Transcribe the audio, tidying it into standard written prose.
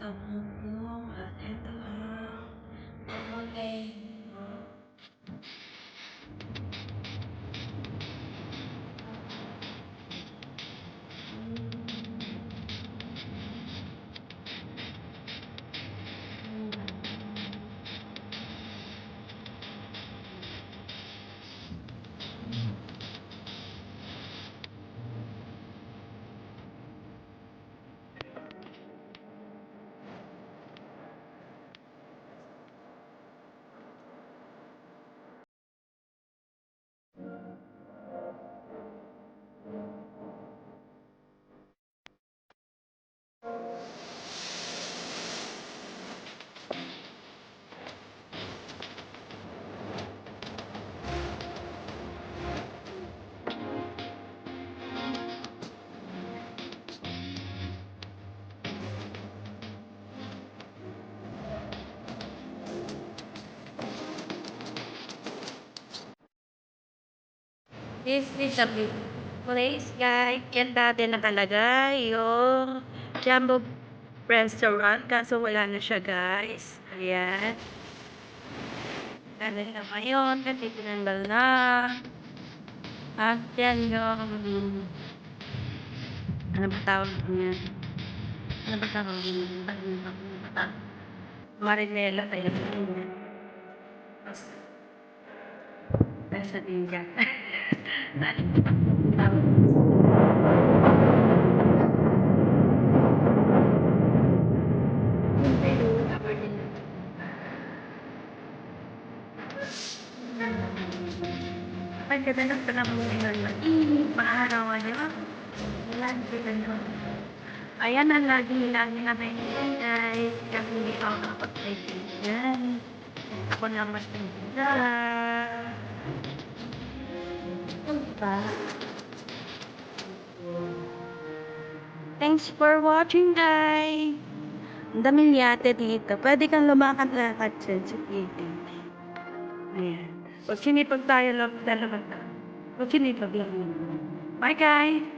Tumulong at ito ang pamagay mo. This is a big place, guys. Yan dati nakalagay yung Jumbo Restaurant. Kaso wala na siya, guys. Ayan. Ano na ngayon? Kasi tinanggal na. At yan yung... Ano ba tawag niya? Ano ba tawag niya? Marinela tayo. Nasa din dyan. Ay, ganda ng panabuhay na maharawan niya. Ayan ang lagi namin guys. Kasi hindi ako nakapag-kaibigan. Ako lang mas kaibigan. Thanks for watching, guys. Ang daming yate dito. Pwede kang lumakad-lakad dyan sa gilid. Ayan. Pag sinipag tayo lang, dalawa tayo. Pag sinipag lang. Bye, guys!